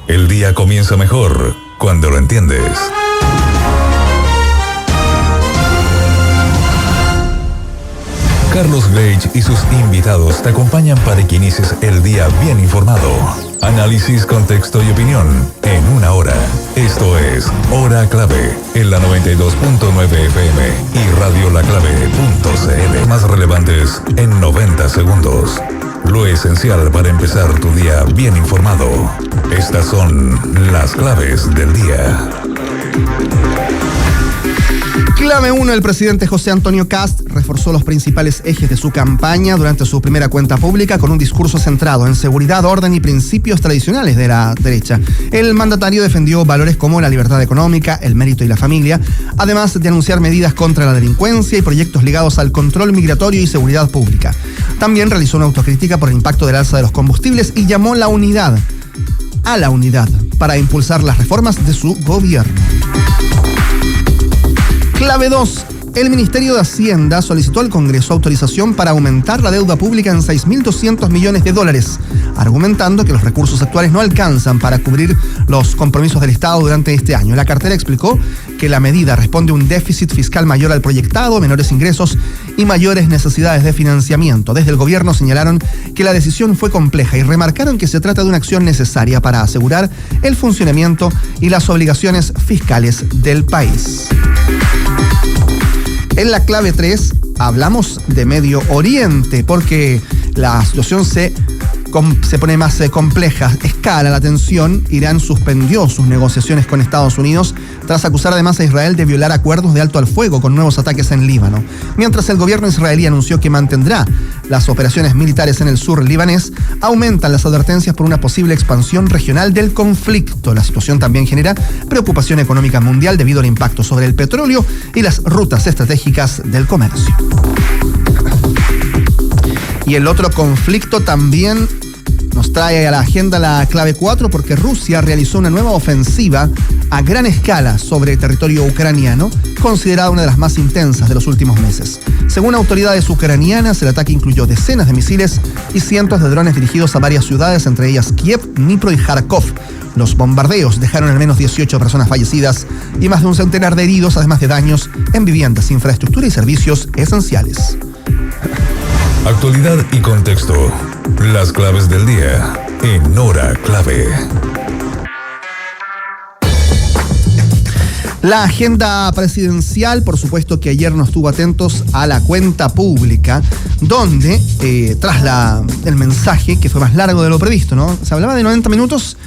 El día comienza mejor cuando lo entiendes. Carlos Gage y sus invitados te acompañan para que inicies el día bien informado. Análisis, contexto y opinión en una hora. Esto es Hora Clave en la 92.9 FM y radiolaclave.cl. Más relevantes en 90 segundos. Lo esencial para empezar tu día bien informado. Estas son las claves del día. Clave 1. El presidente José Antonio Kast reforzó los principales ejes de su campaña durante su primera cuenta pública con un discurso centrado en seguridad, orden y principios tradicionales de la derecha. El mandatario defendió valores como la libertad económica, el mérito y la familia, además de anunciar medidas contra la delincuencia y proyectos ligados al control migratorio y seguridad pública. También realizó una autocrítica por el impacto del alza de los combustibles y llamó a la unidad para impulsar las reformas de su gobierno. Clave 2. El Ministerio de Hacienda solicitó al Congreso autorización para aumentar la deuda pública en $6.200 millones, argumentando que los recursos actuales no alcanzan para cubrir los compromisos del Estado durante este año. La cartera explicó que la medida responde a un déficit fiscal mayor al proyectado, menores ingresos y mayores necesidades de financiamiento. Desde el gobierno señalaron que la decisión fue compleja y remarcaron que se trata de una acción necesaria para asegurar el funcionamiento y las obligaciones fiscales del país. En la clave 3 hablamos de Medio Oriente porque la situación se pone más compleja. Escala la tensión. Irán suspendió sus negociaciones con Estados Unidos tras acusar además a Israel de violar acuerdos de alto al fuego con nuevos ataques en Líbano. Mientras el gobierno israelí anunció que mantendrá las operaciones militares en el sur libanés, aumentan las advertencias por una posible expansión regional del conflicto. La situación también genera preocupación económica mundial debido al impacto sobre el petróleo y las rutas estratégicas del comercio. Y el otro conflicto también nos trae a la agenda la clave 4 porque Rusia realizó una nueva ofensiva a gran escala sobre territorio ucraniano, considerada una de las más intensas de los últimos meses. Según autoridades ucranianas, el ataque incluyó decenas de misiles y cientos de drones dirigidos a varias ciudades, entre ellas Kiev, Dnipro y Kharkov. Los bombardeos dejaron al menos 18 personas fallecidas y más de un centenar de heridos, además de daños en viviendas, infraestructura y servicios esenciales. Actualidad y contexto. Las claves del día en Hora Clave. La agenda presidencial, por supuesto que ayer nos tuvo atentos a la cuenta pública, donde tras el mensaje, que fue más largo de lo previsto, ¿no? Se hablaba de 90 minutos,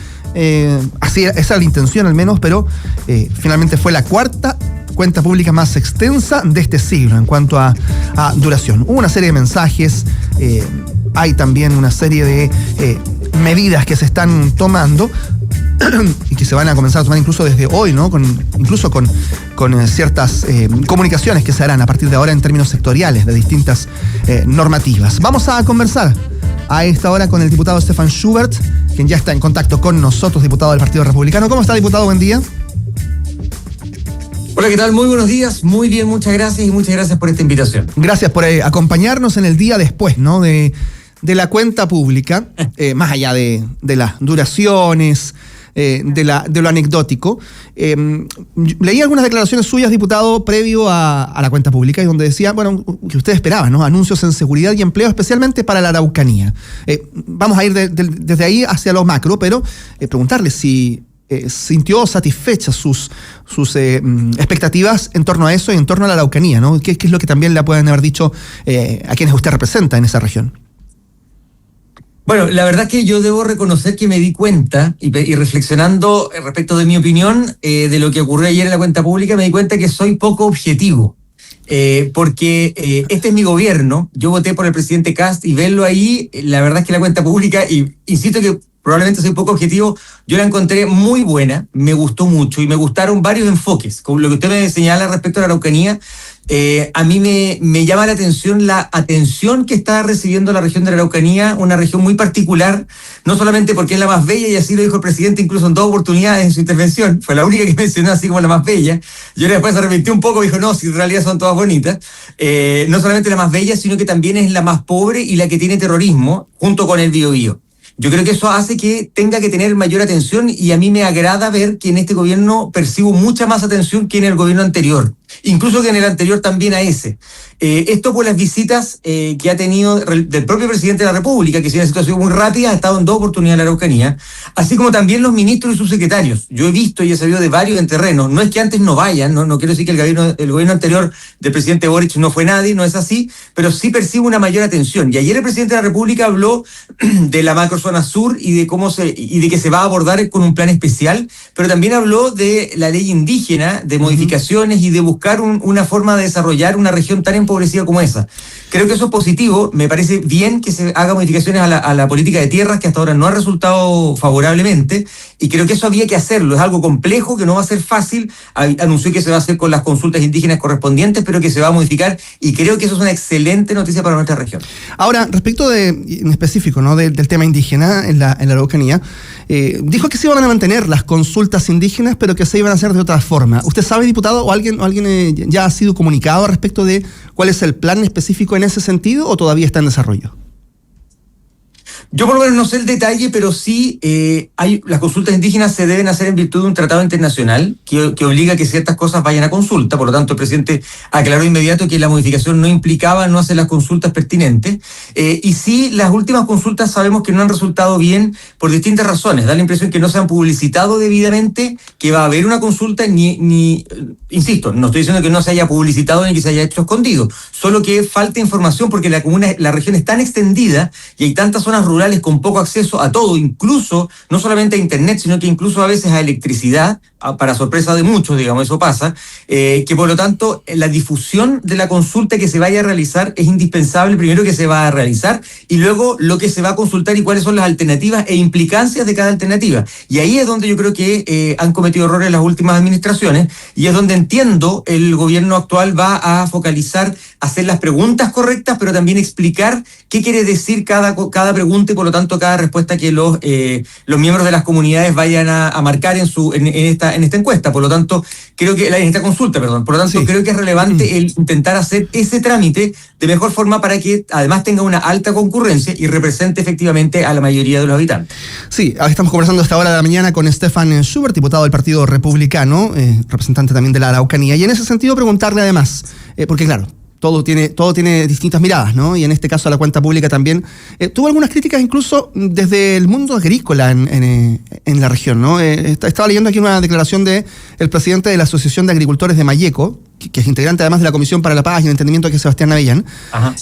así esa era la intención al menos, pero finalmente fue la cuarta cuenta pública más extensa de este siglo en cuanto a duración. Hubo una serie de mensajes, hay también una serie de medidas que se están tomando y que se van a comenzar a tomar incluso desde hoy, ¿no? Incluso con ciertas comunicaciones que se harán a partir de ahora en términos sectoriales de distintas normativas. Vamos a conversar a esta hora con el diputado Stefan Schubert, quien ya está en contacto con nosotros, diputado del Partido Republicano. ¿Cómo está, diputado? Buen día. Hola, ¿qué tal? Muy buenos días. Muy bien, muchas gracias y muchas gracias por esta invitación. Gracias por acompañarnos en el día después, ¿no? De la cuenta pública, más allá de las duraciones, de lo anecdótico. Leí algunas declaraciones suyas, diputado, previo a la cuenta pública, y donde decía, bueno, que usted esperaba, ¿no? Anuncios en seguridad y empleo, especialmente para la Araucanía. Vamos a ir desde ahí hacia lo macro, pero preguntarle si sintió satisfechas sus expectativas en torno a eso y en torno a la Araucanía, ¿no? ¿Qué es lo que también le pueden haber dicho a quienes usted representa en esa región? Bueno, la verdad es que yo debo reconocer que me di cuenta, y reflexionando respecto de mi opinión de lo que ocurrió ayer en la cuenta pública, me di cuenta que soy poco objetivo. Porque este es mi gobierno, yo voté por el presidente Kast y verlo ahí, la verdad es que la cuenta pública, y insisto que probablemente soy poco objetivo, yo la encontré muy buena, me gustó mucho y me gustaron varios enfoques. Como lo que usted me señala respecto a la Araucanía, a mí me llama la atención que está recibiendo la región de la Araucanía, una región muy particular, no solamente porque es la más bella, y así lo dijo el presidente incluso en 2 oportunidades en su intervención, fue la única que mencionó así como la más bella, y ahora después se arrepintió un poco y dijo, no, si en realidad son todas bonitas, no solamente la más bella, sino que también es la más pobre y la que tiene terrorismo, junto con el Biobío. Yo creo que eso hace que tenga que tener mayor atención y a mí me agrada ver que en este gobierno percibo mucha más atención que en el gobierno anterior, incluso que en el anterior también a ese. Esto por las visitas que ha tenido del propio presidente de la República, que si es una situación muy rápida, ha estado en 2 oportunidades en la Araucanía, así como también los ministros y subsecretarios. Yo he visto y he sabido de varios en terreno. No es que antes no vayan, no quiero decir que el gobierno anterior del presidente Boric no fue nadie, no es así, pero sí percibo una mayor atención. Y ayer el presidente de la República habló de la macrozona sur y de que se va a abordar con un plan especial, pero también habló de la ley indígena, de modificaciones y de buscar una forma de desarrollar una región tan empobrecida como esa. Creo que eso es positivo. Me parece bien que se haga modificaciones a la política de tierras, que hasta ahora no ha resultado favorablemente, y creo que eso había que hacerlo. Es algo complejo, que no va a ser fácil. Anunció que se va a hacer con las consultas indígenas correspondientes, pero que se va a modificar, y creo que eso es una excelente noticia para nuestra región. Ahora, respecto en específico, ¿no?, del tema indígena en la Araucanía, dijo que se iban a mantener las consultas indígenas, pero que se iban a hacer de otra forma. ¿Usted sabe, diputado, o alguien ya ha sido comunicado respecto de cuál es el plan específico en ese sentido, o todavía está en desarrollo? Yo por lo menos no sé el detalle, pero sí las consultas indígenas se deben hacer en virtud de un tratado internacional que obliga a que ciertas cosas vayan a consulta. Por lo tanto, el presidente aclaró de inmediato que la modificación no implicaba no hacer las consultas pertinentes. Y sí, las últimas consultas sabemos que no han resultado bien por distintas razones. Da la impresión que no se han publicitado debidamente, que va a haber una consulta, insisto, no estoy diciendo que no se haya publicitado ni que se haya hecho escondido, solo que falta información porque la región es tan extendida y hay tantas zonas rurales con poco acceso a todo, incluso, no solamente a internet, sino que incluso a veces a electricidad, para sorpresa de muchos, digamos, eso pasa, que por lo tanto la difusión de la consulta que se vaya a realizar es indispensable, primero que se va a realizar y luego lo que se va a consultar y cuáles son las alternativas e implicancias de cada alternativa. Y ahí es donde yo creo que han cometido errores las últimas administraciones y es donde entiendo el gobierno actual va a focalizar, hacer las preguntas correctas, pero también explicar qué quiere decir cada pregunta y por lo tanto cada respuesta que los miembros de las comunidades vayan a marcar en esta encuesta. Por lo tanto, creo que en esta consulta, perdón. Por lo tanto, sí, creo que es relevante el intentar hacer ese trámite de mejor forma para que además tenga una alta concurrencia y represente efectivamente a la mayoría de los habitantes. Sí, estamos conversando a esta hora de la mañana con Stefan Schubert, diputado del Partido Republicano, representante también de la Araucanía. Y en ese sentido preguntarle además, porque claro, todo tiene distintas miradas, ¿no? Y en este caso la cuenta pública también tuvo algunas críticas incluso desde el mundo agrícola en la región, ¿no? Estaba leyendo aquí una declaración del presidente de la Asociación de Agricultores de Mayeco, que es integrante además de la Comisión para la Paz y el Entendimiento, que es Sebastián Avellán,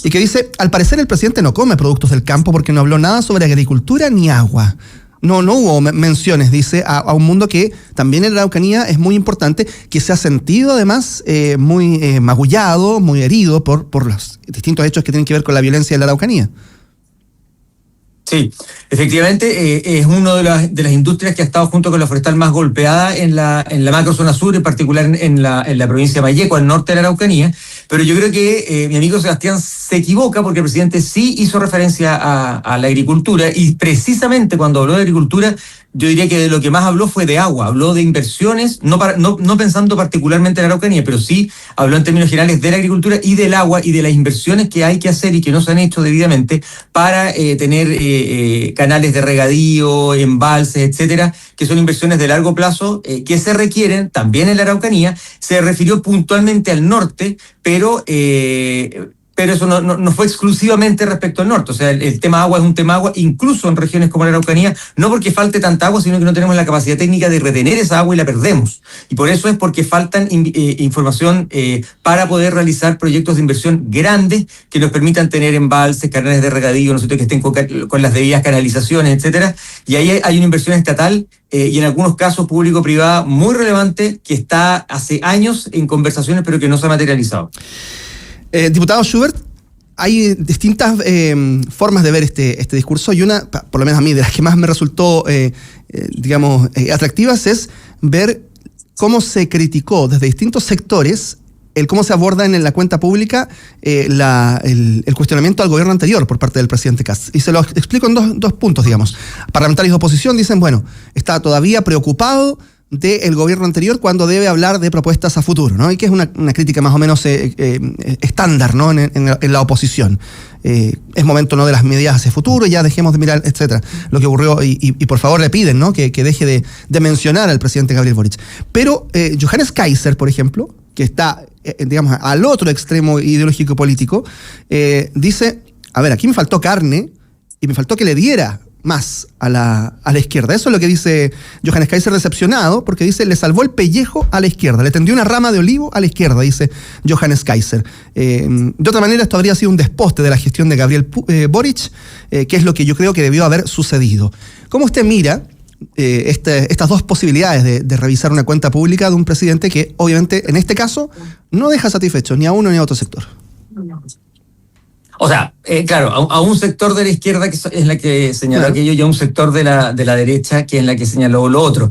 y que dice, al parecer el presidente no come productos del campo porque no habló nada sobre agricultura ni agua. No hubo menciones, dice, a un mundo que también en la Araucanía es muy importante, que se ha sentido además muy magullado, muy herido por los distintos hechos que tienen que ver con la violencia en la Araucanía. Sí, efectivamente es una de las industrias que ha estado junto con la forestal más golpeada en la macrozona sur, en particular en la provincia de Mayeco, al norte de la Araucanía. Pero yo creo que mi amigo Sebastián se equivoca porque el presidente sí hizo referencia a la agricultura y precisamente cuando habló de agricultura yo diría que de lo que más habló fue de agua, habló de inversiones, no pensando particularmente en la Araucanía, pero sí habló en términos generales de la agricultura y del agua y de las inversiones que hay que hacer y que no se han hecho debidamente para tener canales de regadío, embalses, etcétera, que son inversiones de largo plazo que se requieren también en la Araucanía. Se refirió puntualmente al norte, pero eso no fue exclusivamente respecto al norte. O sea, el tema agua es un tema agua, incluso en regiones como la Araucanía, no porque falte tanta agua, sino que no tenemos la capacidad técnica de retener esa agua y la perdemos. Y por eso es porque faltan información para poder realizar proyectos de inversión grandes que nos permitan tener embalses, canales de regadío, no sé, que estén con las debidas canalizaciones, etcétera. Y ahí hay una inversión estatal y en algunos casos público-privada muy relevante que está hace años en conversaciones, pero que no se ha materializado. Diputado Schubert, hay distintas formas de ver este discurso y una, por lo menos a mí, de las que más me resultó, atractivas es ver cómo se criticó desde distintos sectores cómo se aborda en la cuenta pública el cuestionamiento al gobierno anterior por parte del presidente Kast. Y se lo explico en dos puntos, digamos. Parlamentarios de oposición dicen, bueno, está todavía preocupado del gobierno anterior cuando debe hablar de propuestas a futuro, ¿no? Y que es una crítica más o menos estándar, ¿no? en la oposición. Es momento, ¿no?, de las medidas hacia futuro, ya dejemos de mirar, etcétera, lo que ocurrió, y por favor le piden, ¿no?, que deje de mencionar al presidente Gabriel Boric. Pero Johannes Kaiser, por ejemplo, que está, digamos, al otro extremo ideológico político, dice, a ver, aquí me faltó carne y me faltó que le diera más a la izquierda. Eso es lo que dice Johannes Kaiser, decepcionado, porque dice, le salvó el pellejo a la izquierda, le tendió una rama de olivo a la izquierda, dice Johannes Kaiser. De otra manera, esto habría sido un desposte de la gestión de Gabriel Boric, que es lo que yo creo que debió haber sucedido. ¿Cómo usted mira estas dos posibilidades de revisar una cuenta pública de un presidente que, obviamente, en este caso, no deja satisfecho ni a uno ni a otro sector? O sea, claro, a un sector de la izquierda que es la que señaló aquello, y a un sector de la derecha que es la que señaló lo otro.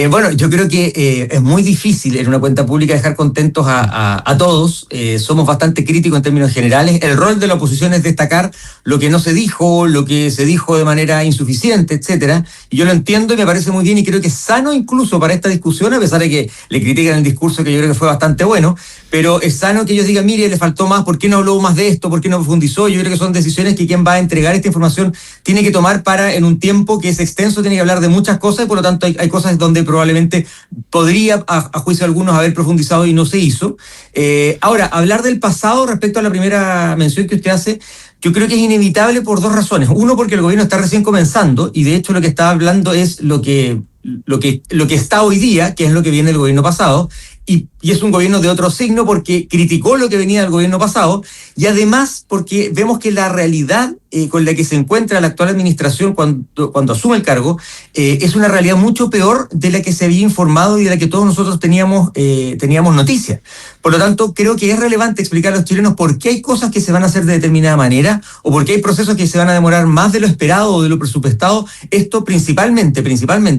Bueno, yo creo que es muy difícil en una cuenta pública dejar contentos a todos. Somos bastante críticos en términos generales. El rol de la oposición es destacar lo que no se dijo, lo que se dijo de manera insuficiente, etcétera. Y yo lo entiendo y me parece muy bien, y creo que es sano incluso para esta discusión, a pesar de que le critican el discurso, que yo creo que fue bastante bueno, pero es sano que ellos digan, mire, le faltó más, ¿por qué no habló más de esto? ¿Por qué no profundizó? Yo creo que son decisiones que quien va a entregar esta información tiene que tomar para, en un tiempo que es extenso, tiene que hablar de muchas cosas, y por lo tanto hay cosas donde probablemente podría, a juicio de algunos, haber profundizado y no se hizo. Ahora, hablar del pasado respecto a la primera mención que usted hace, yo creo que es inevitable por dos razones. Uno, porque el gobierno está recién comenzando, y de hecho lo que está hablando es lo que está hoy día, que es lo que viene del gobierno pasado, y es un gobierno de otro signo porque criticó lo que venía del gobierno pasado, y además porque vemos que la realidad con la que se encuentra la actual administración cuando asume el cargo es una realidad mucho peor de la que se había informado y de la que todos nosotros teníamos noticia. Por lo tanto, creo que es relevante explicar a los chilenos por qué hay cosas que se van a hacer de determinada manera, o por qué hay procesos que se van a demorar más de lo esperado o de lo presupuestado. Esto principalmente,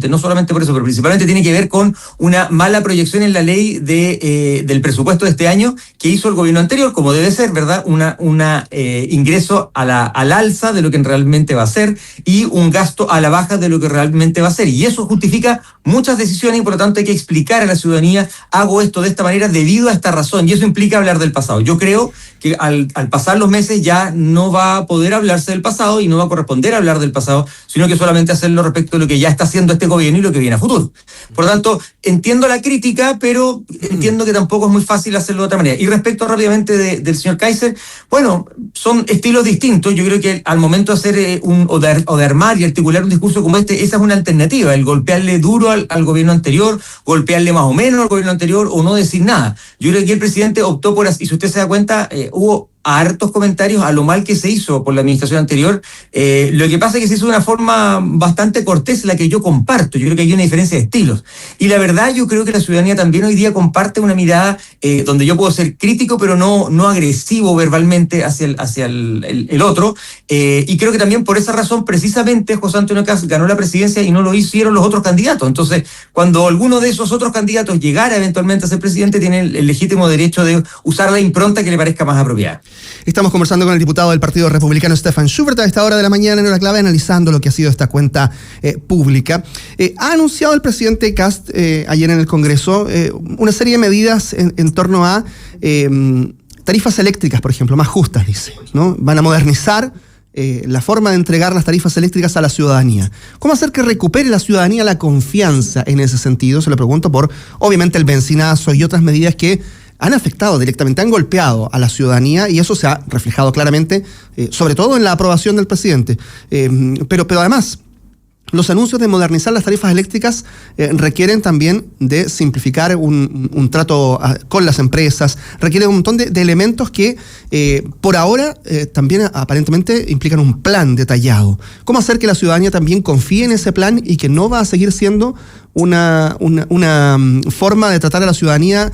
no solamente por eso, pero principalmente tiene que ver con una mala proyección en la ley del presupuesto de este año que hizo el gobierno anterior, como debe ser, ¿verdad? Una ingreso al alza de lo que realmente va a ser, y un gasto a la baja de lo que realmente va a ser. Y eso justifica muchas decisiones, y por lo tanto hay que explicar a la ciudadanía, hago esto de esta manera debido a esta razón, y eso implica hablar del pasado. Yo creo que al pasar los meses ya no va a poder hablarse del pasado y no va a corresponder hablar del pasado, sino que solamente hacerlo respecto a lo que ya está haciendo este gobierno y lo que viene a futuro. Por lo tanto, entiendo la crítica, pero entiendo que tampoco es muy fácil hacerlo de otra manera. Y respecto rápidamente del señor Kaiser, bueno, son estilos distintos. Yo creo que al momento de hacer o de armar y articular un discurso como este, esa es una alternativa, el golpearle duro al gobierno anterior, golpearle más o menos al gobierno anterior, o no decir nada. Yo creo que el presidente optó por, y si usted se da cuenta, hubo hartos comentarios a lo mal que se hizo por la administración anterior. Lo que pasa es que se hizo de una forma bastante cortés, la que yo comparto. Yo creo que hay una diferencia de estilos. Y la verdad, yo creo que la ciudadanía también hoy día comparte una mirada donde yo puedo ser crítico, pero no agresivo verbalmente hacia el otro. Y creo que también por esa razón, precisamente, José Antonio Kast ganó la presidencia y no lo hicieron los otros candidatos. Entonces, cuando alguno de esos otros candidatos llegara eventualmente a ser presidente, tiene el legítimo derecho de usar la impronta que le parezca más apropiada. Estamos conversando con el diputado del Partido Republicano, Stefan Schubert, a esta hora de la mañana en Hora Clave, analizando lo que ha sido esta cuenta pública. Ha anunciado el presidente Kast ayer en el Congreso una serie de medidas en torno a tarifas eléctricas, por ejemplo, más justas, dice, ¿no? Van a modernizar la forma de entregar las tarifas eléctricas a la ciudadanía. ¿Cómo hacer que recupere la ciudadanía la confianza en ese sentido? Se lo pregunto por, obviamente, el benzinazo y otras medidas que han afectado directamente, han golpeado a la ciudadanía, y eso se ha reflejado claramente, sobre todo en la aprobación del presidente. Pero además, los anuncios de modernizar las tarifas eléctricas requieren también de simplificar un trato con las empresas, requieren un montón de elementos que por ahora también aparentemente implican un plan detallado. ¿Cómo hacer que la ciudadanía también confíe en ese plan y que no va a seguir siendo una forma de tratar a la ciudadanía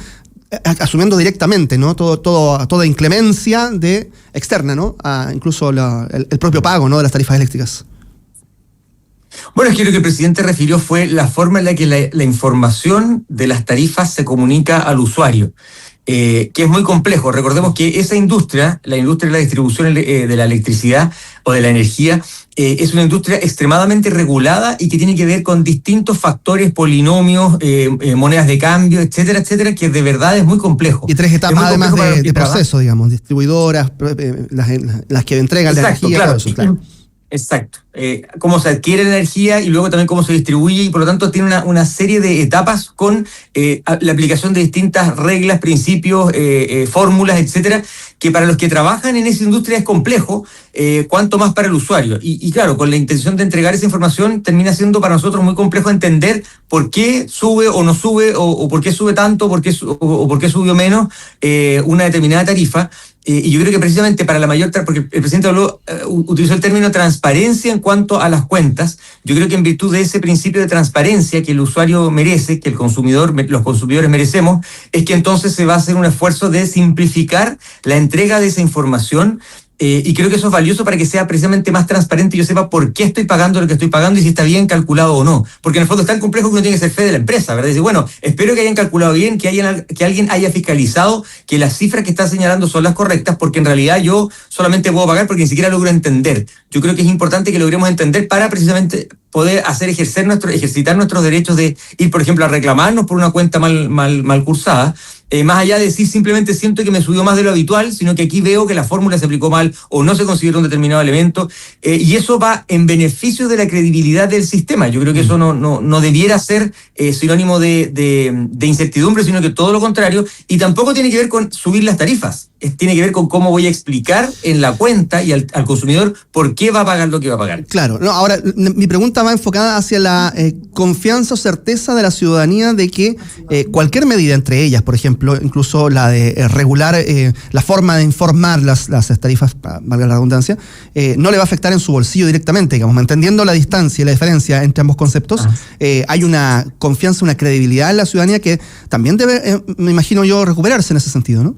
asumiendo directamente, ¿no? Toda inclemencia externa, ¿no? Incluso el propio pago, ¿no?, de las tarifas eléctricas? Bueno, es que lo que el presidente refirió fue la forma en la que la información de las tarifas se comunica al usuario. que es muy complejo. Recordemos que esa industria, la industria de la distribución de la electricidad o de la energía, es una industria extremadamente regulada y que tiene que ver con distintos factores, polinomios, monedas de cambio, etcétera, etcétera, que de verdad es muy complejo. Y 3 etapas además de proceso, digamos, distribuidoras, las que entregan la energía. Claro. Todo eso, claro. Exacto. Cómo se adquiere la energía y luego también cómo se distribuye, y por lo tanto tiene una serie de etapas con la aplicación de distintas reglas, principios, fórmulas, etcétera, que para los que trabajan en esa industria es complejo, cuanto más para el usuario. Y claro, con la intención de entregar esa información termina siendo para nosotros muy complejo entender por qué sube o no sube, o por qué sube tanto, o por qué subió menos una determinada tarifa. Y yo creo que precisamente para la mayor, porque el presidente utilizó el término transparencia en cuanto a las cuentas, yo creo que en virtud de ese principio de transparencia que el usuario merece, que los consumidores merecemos, es que entonces se va a hacer un esfuerzo de simplificar la entrega de esa información. Y creo que eso es valioso para que sea precisamente más transparente y yo sepa por qué estoy pagando lo que estoy pagando y si está bien calculado o no. Porque en el fondo es tan complejo que uno tiene que ser fe de la empresa, ¿verdad? Dice, bueno, espero que hayan calculado bien, que alguien haya fiscalizado que las cifras que está señalando son las correctas, porque en realidad yo solamente puedo pagar porque ni siquiera logro entender. Yo creo que es importante que logremos entender para precisamente poder ejercitar nuestros derechos de ir, por ejemplo, a reclamarnos por una cuenta mal cursada. Más allá de decir simplemente siento que me subió más de lo habitual, sino que aquí veo que la fórmula se aplicó mal o no se consideró un determinado elemento, y eso va en beneficio de la credibilidad del sistema. Yo creo que eso no debiera ser sinónimo de incertidumbre, sino que todo lo contrario, y tampoco tiene que ver con subir las tarifas, tiene que ver con cómo voy a explicar en la cuenta y al consumidor por qué va a pagar lo que va a pagar. Claro, no, ahora mi pregunta va enfocada hacia la confianza o certeza de la ciudadanía de que cualquier medida, entre ellas, por ejemplo, incluso la de regular la forma de informar las tarifas, valga la redundancia, no le va a afectar en su bolsillo directamente, digamos, entendiendo la distancia y la diferencia entre ambos conceptos. Hay una confianza, una credibilidad en la ciudadanía que también debe, me imagino yo, recuperarse en ese sentido, ¿no?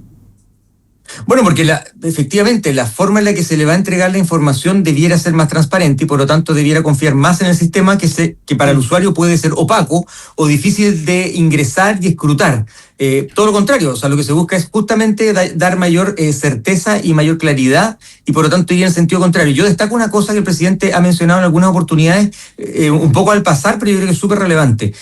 Bueno, porque efectivamente la forma en la que se le va a entregar la información debiera ser más transparente y por lo tanto debiera confiar más en el sistema que para el usuario puede ser opaco o difícil de ingresar y escrutar. Todo lo contrario, o sea, lo que se busca es justamente dar mayor certeza y mayor claridad y por lo tanto ir en sentido contrario. Yo destaco una cosa que el presidente ha mencionado en algunas oportunidades, un poco al pasar, pero yo creo que es súper relevante.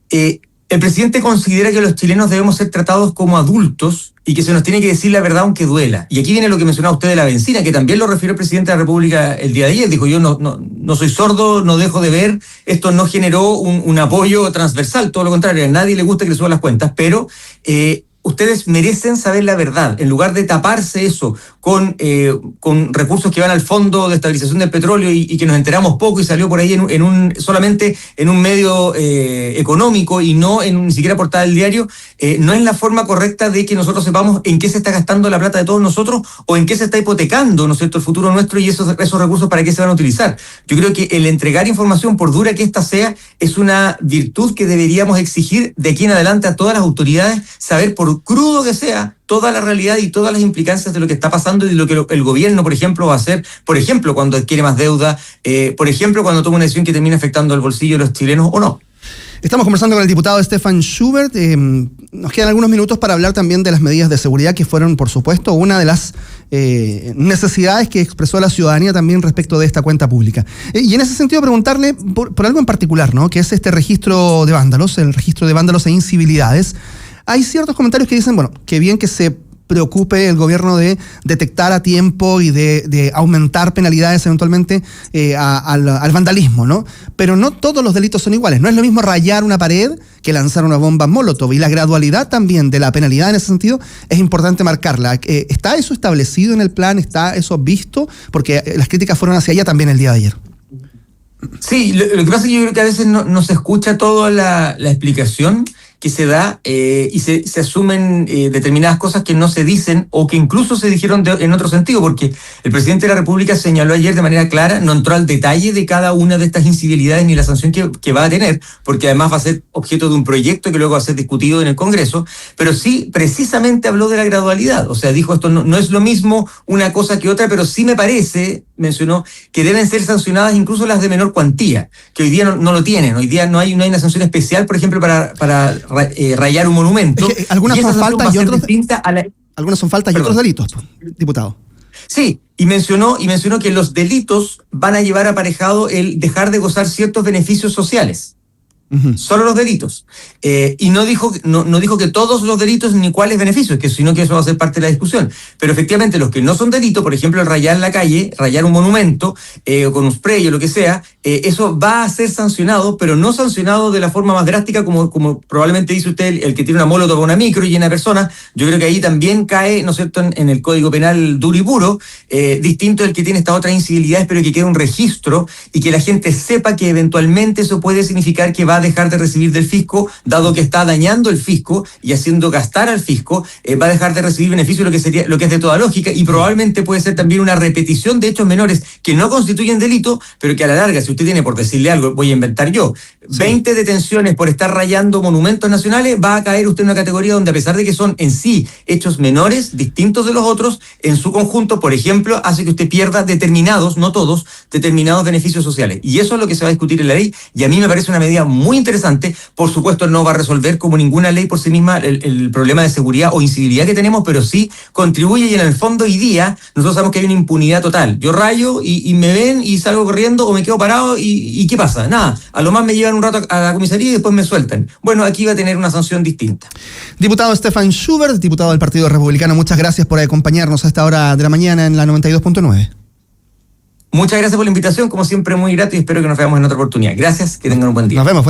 El presidente considera que los chilenos debemos ser tratados como adultos y que se nos tiene que decir la verdad aunque duela. Y aquí viene lo que mencionaba usted de la benzina, que también lo refirió el presidente de la República el día de ayer. Dijo, yo no soy sordo, no dejo de ver, esto no generó un apoyo transversal, todo lo contrario, a nadie le gusta que le suban las cuentas, pero ustedes merecen saber la verdad. En lugar de taparse eso con recursos que van al Fondo de Estabilización del Petróleo y que nos enteramos poco y salió por ahí solamente en un medio económico y no ni siquiera portada del diario, no es la forma correcta de que nosotros sepamos en qué se está gastando la plata de todos nosotros o en qué se está hipotecando, ¿no es cierto?, el futuro nuestro y esos recursos para qué se van a utilizar. Yo creo que el entregar información, por dura que ésta sea, es una virtud que deberíamos exigir de aquí en adelante a todas las autoridades, saber por crudo que sea toda la realidad y todas las implicancias de lo que está pasando y de lo que el gobierno, por ejemplo, va a hacer, por ejemplo, cuando adquiere más deuda, por ejemplo, cuando toma una decisión que termina afectando al bolsillo de los chilenos o no. Estamos conversando con el diputado Stefan Schubert. Nos quedan algunos minutos para hablar también de las medidas de seguridad que fueron, por supuesto, una de las necesidades que expresó la ciudadanía también respecto de esta cuenta pública. Y en ese sentido preguntarle por algo en particular, ¿no?, que es este registro de vándalos, el registro de vándalos e incivilidades. Hay ciertos comentarios que dicen, bueno, que bien que se preocupe el gobierno de detectar a tiempo y de aumentar penalidades eventualmente al vandalismo, ¿no? Pero no todos los delitos son iguales. No es lo mismo rayar una pared que lanzar una bomba Molotov. Y la gradualidad también de la penalidad en ese sentido es importante marcarla. ¿Está eso establecido en el plan? ¿Está eso visto? Porque las críticas fueron hacia allá también el día de ayer. Sí, lo que pasa es que yo creo que a veces no se escucha toda la explicación que se da y se asumen determinadas cosas que no se dicen o que incluso se dijeron en otro sentido, porque el presidente de la República señaló ayer de manera clara, no entró al detalle de cada una de estas incivilidades ni la sanción que va a tener, porque además va a ser objeto de un proyecto que luego va a ser discutido en el Congreso, pero sí precisamente habló de la gradualidad, o sea, dijo esto no es lo mismo una cosa que otra, pero sí me parece mencionó que deben ser sancionadas incluso las de menor cuantía, que hoy día no lo tienen. Hoy día no hay una sanción especial, por ejemplo, para rayar un monumento. Es que algunas son faltas y otros... Algunas son faltas y otros delitos, diputado. Sí, y mencionó que los delitos van a llevar aparejado el dejar de gozar ciertos beneficios sociales. Solo los delitos. Y no dijo que todos los delitos ni cuáles beneficios, sino que eso va a ser parte de la discusión. Pero efectivamente los que no son delitos, por ejemplo, el rayar en la calle, rayar un monumento, con un spray o lo que sea, eso va a ser sancionado, pero no sancionado de la forma más drástica como probablemente dice usted, el que tiene una molotov o una micro y llena de personas. Yo creo que ahí también cae, ¿no es cierto?, en el Código Penal duro y puro, distinto del que tiene estas otras incivilidades, pero que quede un registro y que la gente sepa que eventualmente eso puede significar que va a dejar de recibir del fisco, dado que está dañando el fisco y haciendo gastar al fisco, va a dejar de recibir beneficio, lo que es de toda lógica, y probablemente puede ser también una repetición de hechos menores que no constituyen delito, pero que a la larga, si usted tiene, por decirle algo, voy a inventar yo, 20 detenciones por estar rayando monumentos nacionales, va a caer usted en una categoría donde, a pesar de que son en sí hechos menores, distintos de los otros, en su conjunto, por ejemplo, hace que usted pierda determinados, no todos, determinados beneficios sociales. Y eso es lo que se va a discutir en la ley, y a mí me parece una medida muy interesante. Por supuesto, no va a resolver como ninguna ley por sí misma el problema de seguridad o incivilidad que tenemos, pero sí contribuye, y en el fondo hoy día nosotros sabemos que hay una impunidad total. Yo rayo y me ven y salgo corriendo o me quedo parado y ¿qué pasa? Nada, a lo más me llevan un rato a la comisaría y después me sueltan. Bueno, aquí va a tener una sanción distinta. Diputado Stefan Schubert, diputado del Partido Republicano, muchas gracias por acompañarnos a esta hora de la mañana en la 92.9. Muchas gracias por la invitación, como siempre muy grato, y espero que nos veamos en otra oportunidad. Gracias, que tengan un buen día. Nos vemos.